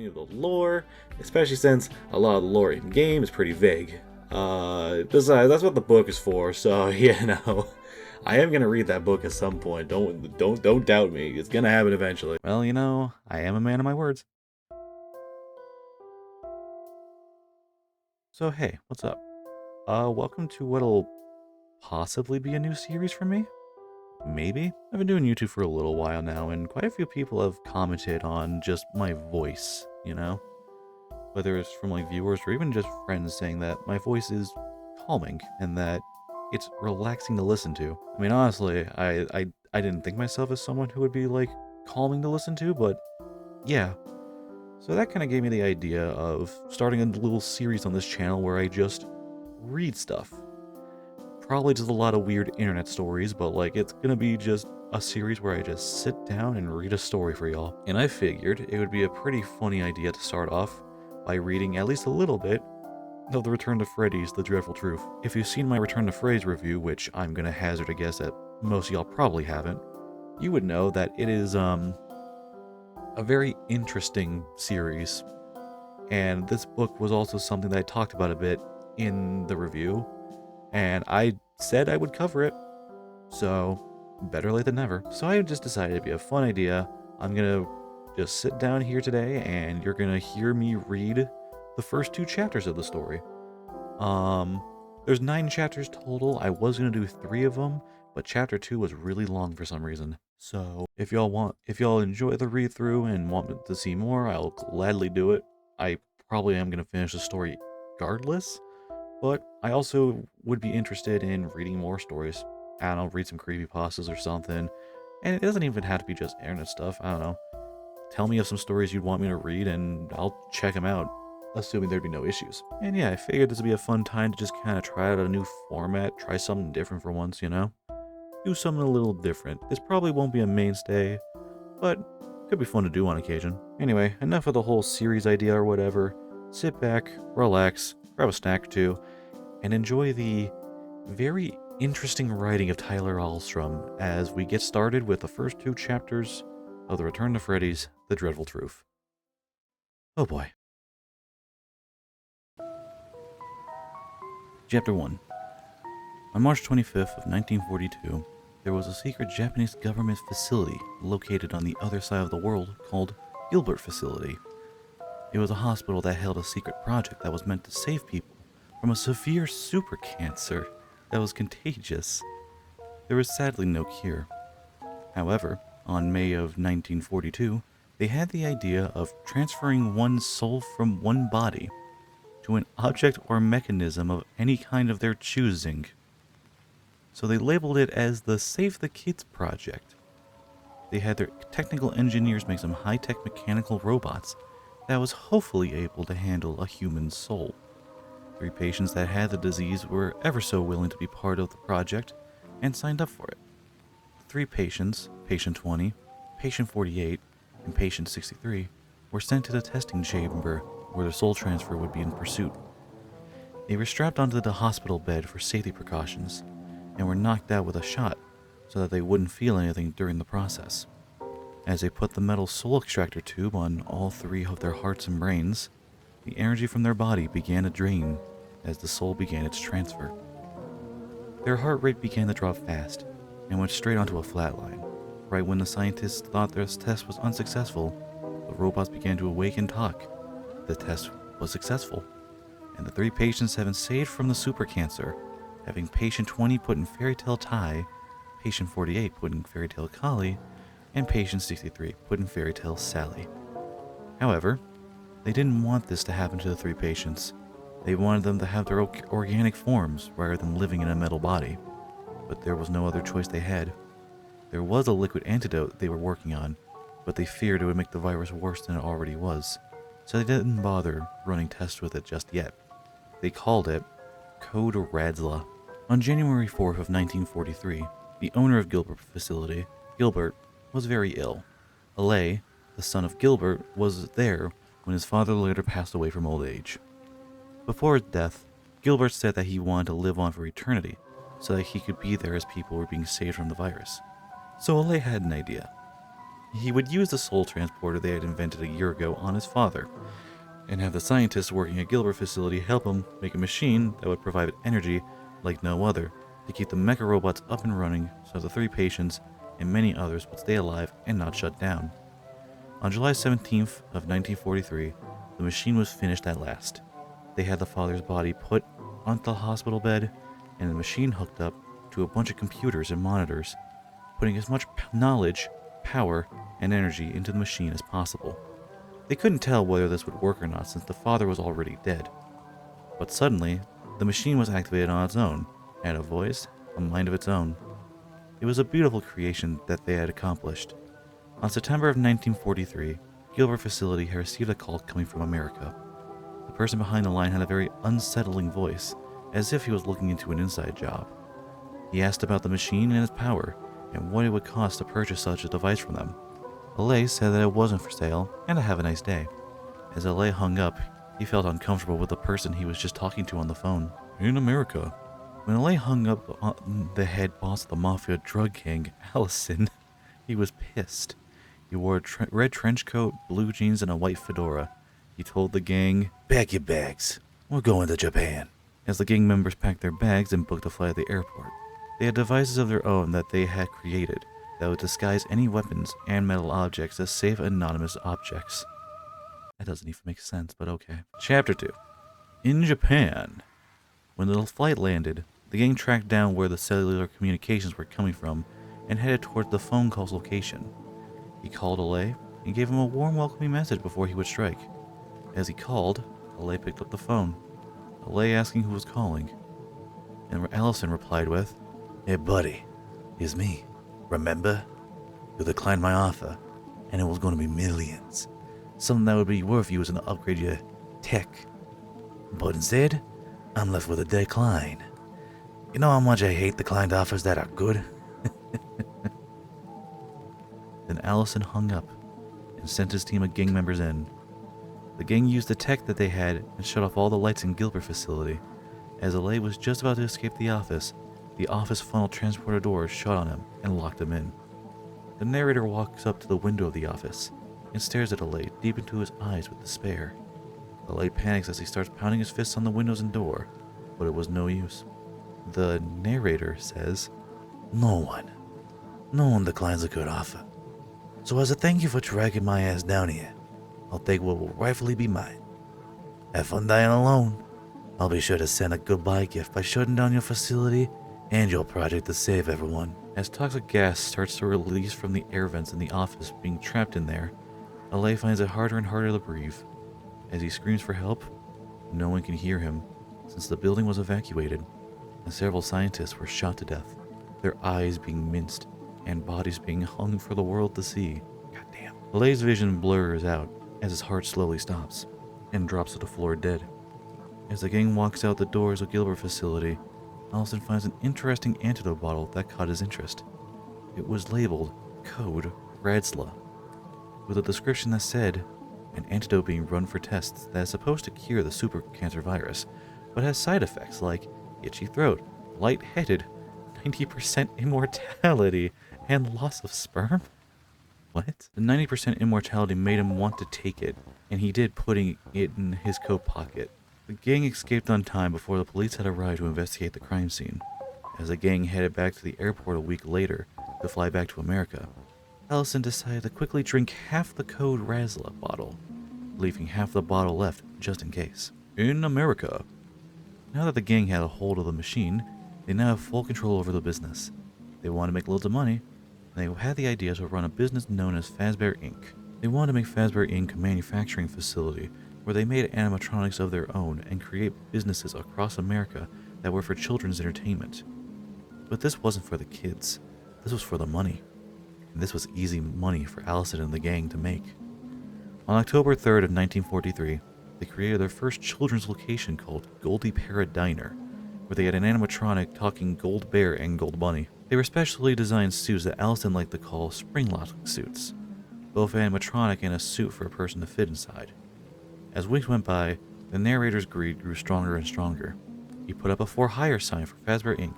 any of the lore, especially since a lot of the lore in game is pretty vague. Besides, that's what the book is for, so I am gonna read that book at some point. Don't doubt me. It's gonna happen eventually. Well, I am a man of my words. So hey, what's up? Welcome to what'll possibly be a new series for me. Maybe. I've been doing YouTube for a little while now, and quite a few people have commented on just my voice, Whether it's from viewers or even just friends saying that my voice is calming and that it's relaxing to listen to. I mean, honestly, I didn't think myself as someone who would be calming to listen to, but yeah. So that kind of gave me the idea of starting a little series on this channel where I just read stuff. Probably just a lot of weird internet stories, but it's gonna be just a series where I just sit down and read a story for y'all. And I figured it would be a pretty funny idea to start off by reading at least a little bit of The Return to Freddy's The Dreadful Truth. If you've seen my Return to Freddy's review, which I'm gonna hazard a guess that most of y'all probably haven't, you would know that it is a very interesting series. And this book was also something that I talked about a bit in the review, and I said I would cover it, so better late than never. So I just decided it'd be a fun idea. I'm gonna just sit down here today, and you're gonna hear me read the first 2 chapters of the story. There's 9 chapters total. I was gonna do 3 of them, but chapter 2 was really long for some reason. So if y'all enjoy the read through and want to see more, I'll gladly do it. I probably am gonna finish the story regardless. But I also would be interested in reading more stories. I don't know, read some creepypastas or something. And it doesn't even have to be just internet stuff. I don't know. Tell me of some stories you'd want me to read and I'll check them out, assuming there'd be no issues. And yeah, I figured this would be a fun time to just kind of try out a new format, try something different for once, Do something a little different. This probably won't be a mainstay, but could be fun to do on occasion. Anyway, enough of the whole series idea or whatever. Sit back, relax, grab a snack or 2, and enjoy the very interesting writing of Tyler Ahlstrom as we get started with the first 2 chapters of The Return to Freddy's The Dreadful Truth. Oh boy. Chapter 1. On March 25th of 1942, there was a secret Japanese government facility located on the other side of the world called Gilbert Facility. It was a hospital that held a secret project that was meant to save people from a severe super cancer that was contagious. There was sadly no cure. However, on May of 1942, they had the idea of transferring one's soul from one body to an object or mechanism of any kind of their choosing. So they labeled it as the Save the Kids Project. They had their technical engineers make some high-tech mechanical robots that was hopefully able to handle a human soul. 3 patients that had the disease were ever so willing to be part of the project and signed up for it. 3 patients, patient 20, patient 48, and patient 63, were sent to the testing chamber where the soul transfer would be in pursuit. They were strapped onto the hospital bed for safety precautions and were knocked out with a shot so that they wouldn't feel anything during the process. As they put the metal soul extractor tube on all 3 of their hearts and brains, the energy from their body began to drain as the soul began its transfer. Their heart rate began to drop fast and went straight onto a flat line. Right when the scientists thought their test was unsuccessful, the robots began to awake and talk. The test was successful, and the 3 patients have been saved from the super cancer, having patient 20 put in fairy tale Ty, patient 48 put in fairy tale Collie, and patient 63 put in fairy tale Sally. However, they didn't want this to happen to the 3 patients. They wanted them to have their organic forms rather than living in a metal body. But there was no other choice they had. There was a liquid antidote they were working on, but they feared it would make the virus worse than it already was, so they didn't bother running tests with it just yet. They called it Code Radzla. On January 4th of 1943, the owner of Gilbert Facility, Gilbert, was very ill. Alay, the son of Gilbert, was there when his father later passed away from old age. Before his death, Gilbert said that he wanted to live on for eternity, so that he could be there as people were being saved from the virus. So Alay had an idea. He would use the soul transporter they had invented a year ago on his father, and have the scientists working at Gilbert facility help him make a machine that would provide energy like no other to keep the mecha robots up and running so the 3 patients and many others would stay alive and not shut down. On July 17th of 1943, the machine was finished at last. They had the father's body put onto the hospital bed and the machine hooked up to a bunch of computers and monitors, putting as much knowledge, power, and energy into the machine as possible. They couldn't tell whether this would work or not since the father was already dead. But suddenly, the machine was activated on its own, had a voice, a mind of its own. It was a beautiful creation that they had accomplished. On September of 1943, Gilbert facility had received a call coming from America. The person behind the line had a very unsettling voice, as if he was looking into an inside job. He asked about the machine and its power, and what it would cost to purchase such a device from them. Alay said that it wasn't for sale, and to have a nice day. As Alay hung up, he felt uncomfortable with the person he was just talking to on the phone. In America. When Alay hung up on the head boss of the mafia drug gang, Allison, he was pissed. He wore a red trench coat, blue jeans, and a white fedora. He told the gang, "Pack your bags. We're going to Japan." As the gang members packed their bags and booked a flight at the airport, they had devices of their own that they had created that would disguise any weapons and metal objects as safe anonymous objects. That doesn't even make sense, but okay. Chapter 2. In Japan. When the flight landed, the gang tracked down where the cellular communications were coming from and headed towards the phone call's location. He called Alay and gave him a warm welcoming message before he would strike. As he called, Alay picked up the phone, Alay asking who was calling, and Allison replied with, "Hey buddy, it's me. Remember? You declined my offer, and it was going to be millions. Something that would be worth using to upgrade your tech. But instead, I'm left with a decline. You know how much I hate declined offers that are good?" Then Allison hung up and sent his team of gang members in. The gang used the tech that they had and shut off all the lights in Gilbert facility. As Alay was just about to escape the office funnel transporter door shut on him and locked him in. The narrator walks up to the window of the office and stares at Alay deep into his eyes with despair. Alay panics as he starts pounding his fists on the windows and door, but it was no use. The narrator says, No one declines a good offer. So as a thank you for tracking my ass down here, I'll take what will rightfully be mine. Have fun dying alone. I'll be sure to send a goodbye gift by shutting down your facility and your project to save everyone." As toxic gas starts to release from the air vents in the office being trapped in there, Alay finds it harder and harder to breathe. As he screams for help, no one can hear him since the building was evacuated and several scientists were shot to death, their eyes being minced and bodies being hung for the world to see. Goddamn. Alay's vision blurs out as his heart slowly stops and drops to the floor dead. As the gang walks out the doors of Gilbert facility, Allison finds an interesting antidote bottle that caught his interest. It was labeled Code Radsla, with a description that said, an antidote being run for tests that is supposed to cure the super cancer virus, but has side effects like itchy throat, lightheaded, 90% immortality, and loss of sperm? What? The 90% immortality made him want to take it, and he did, putting it in his coat pocket. The gang escaped on time before the police had arrived to investigate the crime scene. As the gang headed back to the airport a week later to fly back to America, Allison decided to quickly drink half the Code Radsla bottle, leaving half the bottle left just in case. In America. Now that the gang had a hold of the machine, they now have full control over the business. They want to make loads of money, and they had the idea to run a business known as Fazbear Inc. They wanted to make Fazbear Inc. a manufacturing facility where they made animatronics of their own and create businesses across America that were for children's entertainment. But this wasn't for the kids. This was for the money. And this was easy money for Allison and the gang to make. On October 3rd of 1943, they created their first children's location called Goldie Parrot Diner, where they had an animatronic talking Gold Bear and Gold Bunny. They were specially designed suits that Allison liked to call spring-lock suits, both animatronic and a suit for a person to fit inside. As weeks went by, the narrator's greed grew stronger and stronger. He put up a for-hire sign for Fazbear Inc.,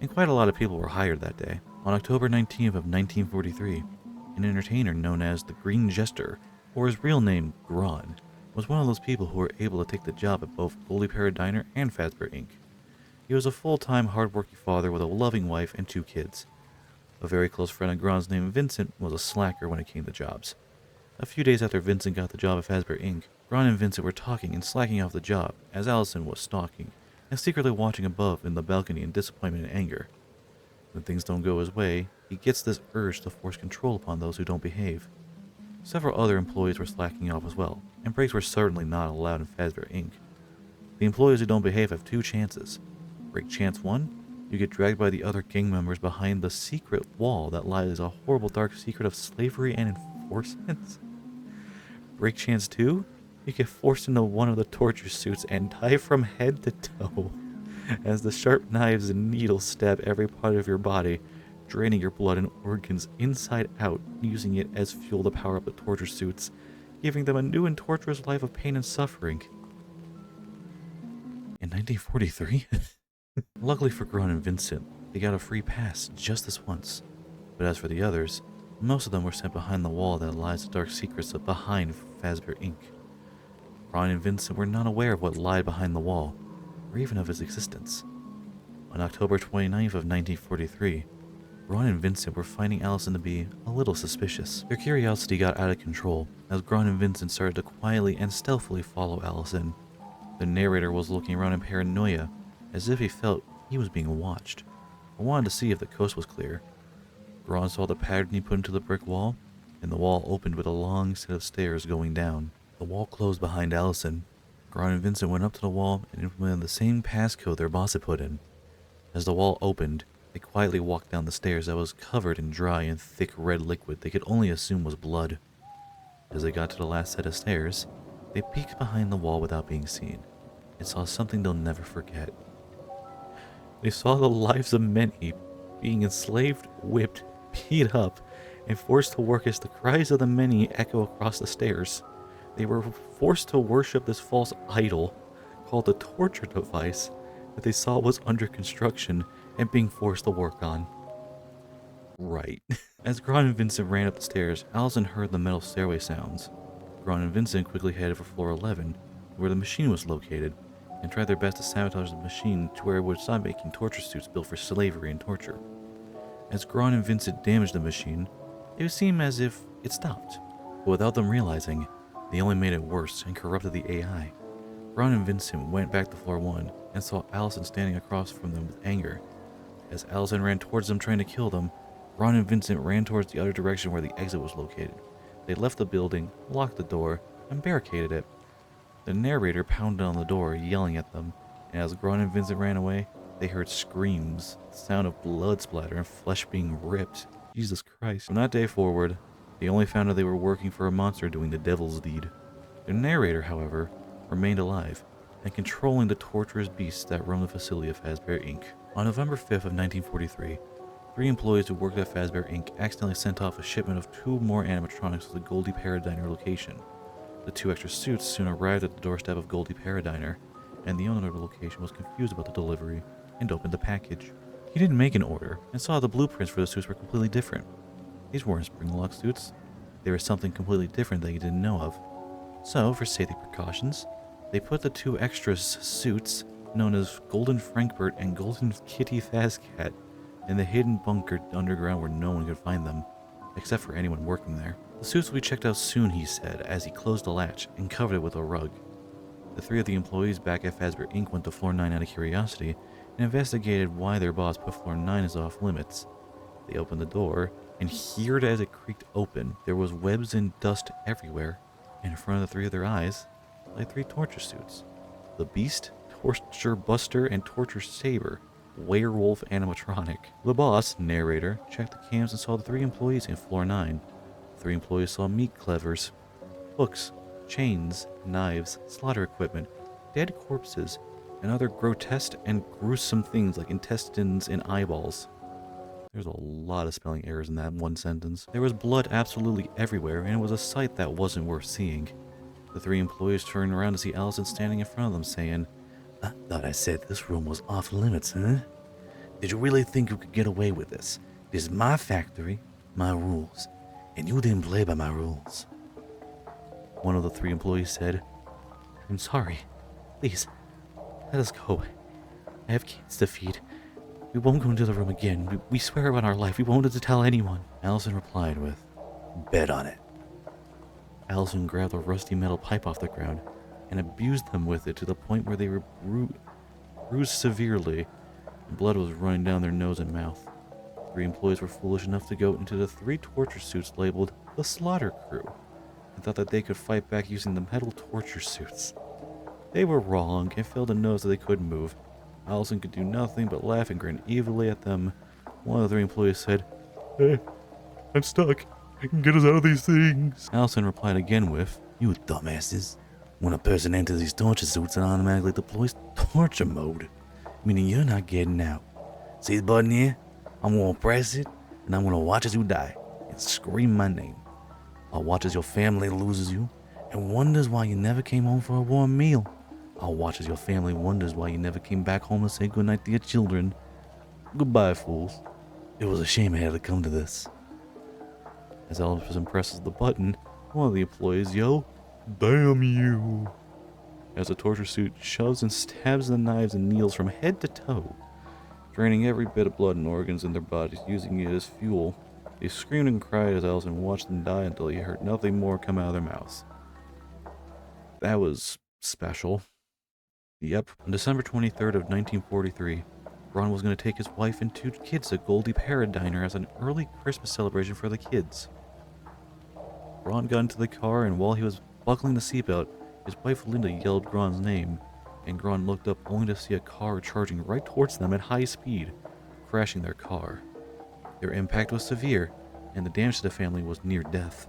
and quite a lot of people were hired that day. On October 19th of 1943, an entertainer known as the Green Jester, or his real name, Gron, was one of those people who were able to take the job at both Goldie Parrot Diner and Fazbear Inc. He was a full-time, hard-working father with a loving wife and 2 kids. A very close friend of Gron's named Vincent was a slacker when it came to jobs. A few days after Vincent got the job at Fazbear Inc., Gron and Vincent were talking and slacking off the job as Allison was stalking and secretly watching above in the balcony in disappointment and anger. When things don't go his way, he gets this urge to force control upon those who don't behave. Several other employees were slacking off as well, and breaks were certainly not allowed in Fazbear Inc. The employees who don't behave have 2 chances. Break chance 1, you get dragged by the other gang members behind the secret wall that lies a horrible dark secret of slavery and enforcement. Break chance 2, you get forced into one of the torture suits and die from head to toe as the sharp knives and needles stab every part of your body, draining your blood and organs inside out, using it as fuel to power up the torture suits, giving them a new and torturous life of pain and suffering. In 1943? Luckily for Gron and Vincent, they got a free pass just this once. But as for the others, most of them were sent behind the wall that lies the dark secrets of behind Fazbear Inc. Gron and Vincent were not aware of what lied behind the wall, or even of its existence. On October 29th of 1943, Gron and Vincent were finding Allison to be a little suspicious. Their curiosity got out of control as Gron and Vincent started to quietly and stealthily follow Allison. The narrator was looking around in paranoia, as if he felt he was being watched, or wanted to see if the coast was clear. Gron saw the pattern he put into the brick wall, and the wall opened with a long set of stairs going down. The wall closed behind Allison. Gron and Vincent went up to the wall and implemented the same passcode their boss had put in. As the wall opened, they quietly walked down the stairs that was covered in dry and thick red liquid they could only assume was blood. As they got to the last set of stairs, they peeked behind the wall without being seen, and saw something they'll never forget. They saw the lives of many being enslaved, whipped, beat up, and forced to work as the cries of the many echo across the stairs. They were forced to worship this false idol called the torture device that they saw was under construction and being forced to work on. Right. As Gron and Vincent ran up the stairs, Allison heard the metal stairway sounds. Gron and Vincent quickly headed for floor 11, where the machine was located, and tried their best to sabotage the machine to where it would stop making torture suits built for slavery and torture. As Gron and Vincent damaged the machine, it would seem as if it stopped, but without them realizing, they only made it worse and corrupted the AI. Gron and Vincent went back to floor 1 and saw Allison standing across from them with anger. As Allison ran towards them trying to kill them, Gron and Vincent ran towards the other direction where the exit was located. They left the building, locked the door, and barricaded it. The narrator pounded on the door, yelling at them, and as Gron and Vincent ran away, they heard screams, the sound of blood splatter and flesh being ripped. Jesus Christ. From that day forward, they only found out they were working for a monster doing the devil's deed. The narrator, however, remained alive and controlling the torturous beasts that roamed the facility of Fazbear Inc. On November 5th of 1943, 3 employees who worked at Fazbear Inc. accidentally sent off a shipment of 2 more animatronics to the Goldie Parrot Diner location. The 2 extra suits soon arrived at the doorstep of Goldie Parrot Diner, and the owner of the location was confused about the delivery and opened the package. He didn't make an order and saw the blueprints for the suits were completely different. These weren't spring-lock suits. They were something completely different that he didn't know of. So, for safety precautions, they put the 2 extras suits, known as Golden Frankbert and Golden Kitty Fazcat, in the hidden bunker underground where no one could find them, except for anyone working there. The suits will be checked out soon, he said, as he closed the latch and covered it with a rug. The 3 of the employees back at Fazbear Inc. went to floor 9 out of curiosity and investigated why their boss put floor 9 as off limits. They opened the door and heard as it creaked open. There was webs and dust everywhere, and in front of the 3 of their eyes lay 3 torture suits. The Beast, Torture Buster, and Torture Saber, werewolf animatronic. The boss, narrator, checked the cams and saw the 3 employees in floor 9. 3 employees saw meat clevers, hooks, chains, knives, slaughter equipment, dead corpses, and other grotesque and gruesome things like intestines and eyeballs. There's a lot of spelling errors in that one sentence. There was blood absolutely everywhere, and it was a sight that wasn't worth seeing. The 3 employees turned around to see Allison standing in front of them, saying, "I thought I said this room was off limits, huh? Did you really think you could get away with this? This is my factory, my rules, and you didn't play by my rules. One of the 3 employees said, I'm sorry. Please, let us go. I have kids to feed. We won't go into the room again. We swear on our life we won't tell anyone. Allison replied with, bet on it. Allison grabbed a rusty metal pipe off the ground and abused them with it to the point where they were bruised severely and blood was running down their nose and mouth. 3 employees were foolish enough to go into the 3 torture suits labeled the Slaughter Crew and thought that they could fight back using the metal torture suits. They were wrong and failed to notice that they couldn't move. Allison could do nothing but laugh and grin evilly at them. One of the 3 employees said, Hey, I'm stuck. Get us out of these things. Allison replied again with, You dumbasses. When a person enters these torture suits, it automatically deploys torture mode, meaning you're not getting out. See the button here? I'm gonna press it, and I'm gonna watch as you die, and scream my name. I'll watch as your family loses you, and wonders why you never came home for a warm meal. I'll watch as your family wonders why you never came back home to say goodnight to your children. Goodbye, fools. It was a shame it had to come to this. As Ellison presses the button, one of the employees yells, Damn you! As the torture suit shoves and stabs the knives and needles from head to toe, draining every bit of blood and organs in their bodies, using it as fuel. They screamed and cried as Ellison watched them die until he heard nothing more come out of their mouths. That was special. Yep. On December 23rd of 1943, Ron was going to take his wife and 2 kids to Goldie Parrot Diner as an early Christmas celebration for the kids. Ron got into the car, and while he was buckling the seatbelt, his wife Linda yelled Gron's name, and Gron looked up only to see a car charging right towards them at high speed, crashing their car. Their impact was severe, and the damage to the family was near death.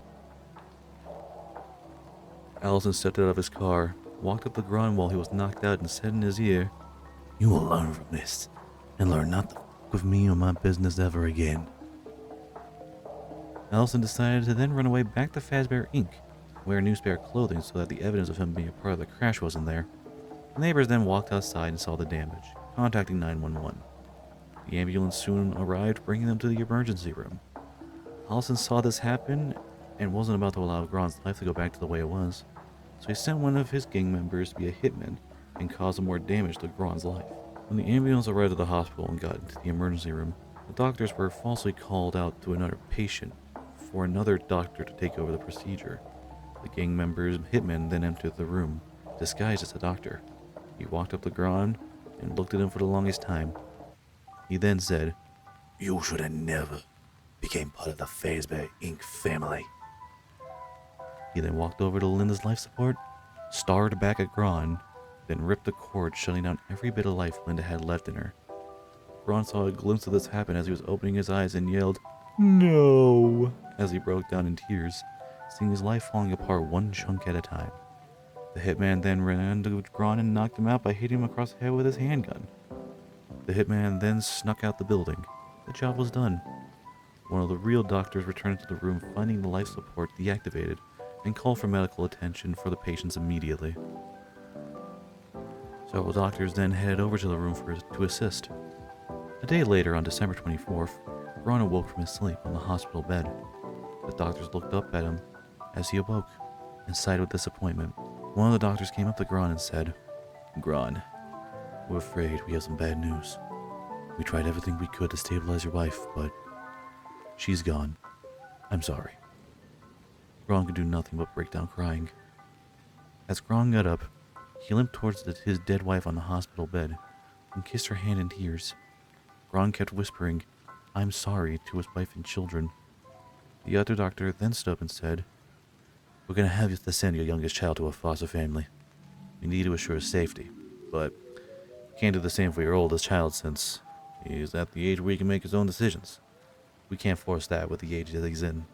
Allison stepped out of his car, walked up to Gron while he was knocked out, and said in his ear, You will learn from this, and learn not to fuck with me or my business ever again. Allison decided to then run away back to Fazbear Inc., wear new spare clothing so that the evidence of him being a part of the crash wasn't there. The neighbors then walked outside and saw the damage, contacting 911. The ambulance soon arrived, bringing them to the emergency room. Allison saw this happen and wasn't about to allow Gron's life to go back to the way it was, so he sent one of his gang members to be a hitman and cause more damage to Gron's life. When the ambulance arrived at the hospital and got into the emergency room, the doctors were falsely called out to another patient for another doctor to take over the procedure. The gang member's hitman then entered the room, disguised as a doctor. He walked up to Gron and looked at him for the longest time. He then said, You should have never became part of the Fazbear Inc. family. He then walked over to Linda's life support, starred back at Gron, then ripped the cord, shutting down every bit of life Linda had left in her. Gron saw a glimpse of this happen as he was opening his eyes and yelled, No! As he broke down in tears, seeing his life falling apart one chunk at a time. The hitman then ran into Gron and knocked him out by hitting him across the head with his handgun. The hitman then snuck out the building. The job was done. One of the real doctors returned to the room, finding the life support deactivated, and called for medical attention for the patients immediately. Several doctors then headed over to the room to assist. A day later, on December 24th, Gron awoke from his sleep on the hospital bed. The doctors looked up at him as he awoke and sighed with disappointment. One of the doctors came up to Gron and said, Gron, we're afraid we have some bad news. We tried everything we could to stabilize your wife, but she's gone. I'm sorry. Gron could do nothing but break down crying. As Gron got up, he limped towards his dead wife on the hospital bed and kissed her hand in tears. Gron kept whispering, I'm sorry, to his wife and children. The other doctor then stood up and said, We're going to have to send your youngest child to a foster family. We need to assure his safety, but can't do the same for your oldest child since he's at the age where he can make his own decisions. We can't force that with the age that he's in.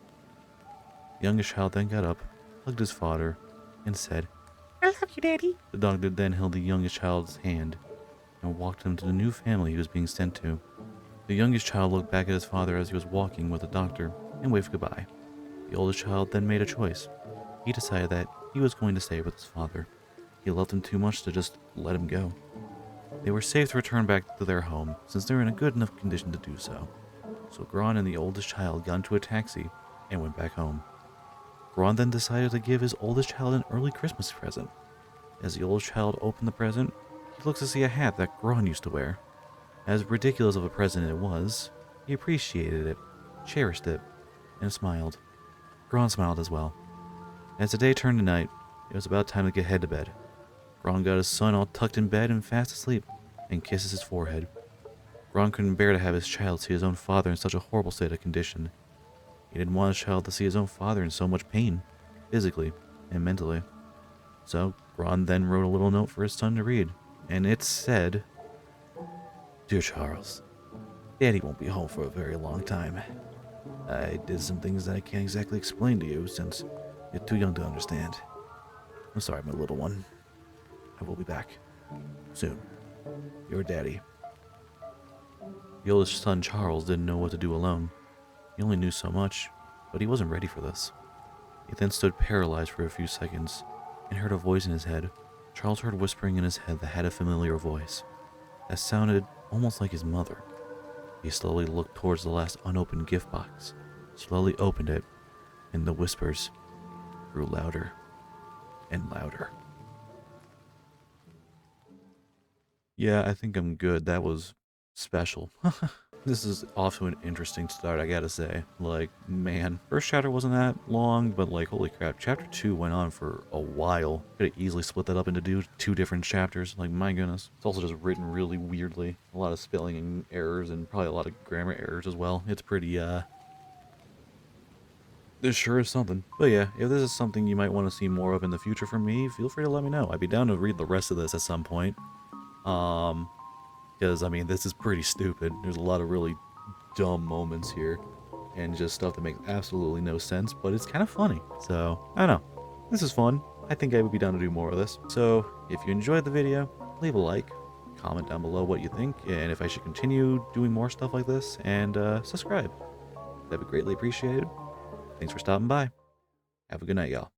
The youngest child then got up, hugged his father, and said, I love you, Daddy. The doctor then held the youngest child's hand and walked him to the new family he was being sent to. The youngest child looked back at his father as he was walking with the doctor and waved goodbye. The oldest child then made a choice. He decided that he was going to stay with his father. He loved him too much to just let him go. They were safe to return back to their home since they were in a good enough condition to do so. So Gron and the oldest child got into a taxi and went back home. Gron then decided to give his oldest child an early Christmas present. As the oldest child opened the present, he looked to see a hat that Gron used to wear. As ridiculous of a present it was, he appreciated it, cherished it, and smiled. Gron smiled as well. As the day turned to night, it was about time to head to bed. Gron got his son all tucked in bed and fast asleep, and kisses his forehead. Gron couldn't bear to have his child see his own father in such a horrible state of condition. He didn't want his child to see his own father in so much pain, physically and mentally. So, Gron then wrote a little note for his son to read, and it said, "Dear Charles, Daddy won't be home for a very long time. I did some things that I can't exactly explain to you since you're too young to understand. I'm sorry, my little one. I will be back. Soon. Your Daddy." The oldest son, Charles, didn't know what to do alone. He only knew so much, but he wasn't ready for this. He then stood paralyzed for a few seconds and heard a voice in his head. Charles heard whispering in his head that had a familiar voice that sounded almost like his mother. He slowly looked towards the last unopened gift box, slowly opened it, and the whispers grew louder and louder. Yeah, I think I'm good. That was special. This is off to an interesting start, I gotta say. Like, man, first chapter wasn't that long, but like, holy crap, chapter 2 went on for a while. Could have easily split that up into two different chapters. Like, my goodness. It's also just written really weirdly. A lot of spelling errors and probably a lot of grammar errors as well. It's pretty, this sure is something. But yeah, if this is something you might want to see more of in the future from me, feel free to let me know. I'd be down to read the rest of this at some point. Because, I mean, this is pretty stupid. There's a lot of really dumb moments here. And just stuff that makes absolutely no sense, but it's kind of funny. So, I don't know. This is fun. I think I would be down to do more of this. So, if you enjoyed the video, leave a like. Comment down below what you think, and if I should continue doing more stuff like this, and subscribe. That'd be greatly appreciated. Thanks for stopping by. Have a good night, y'all.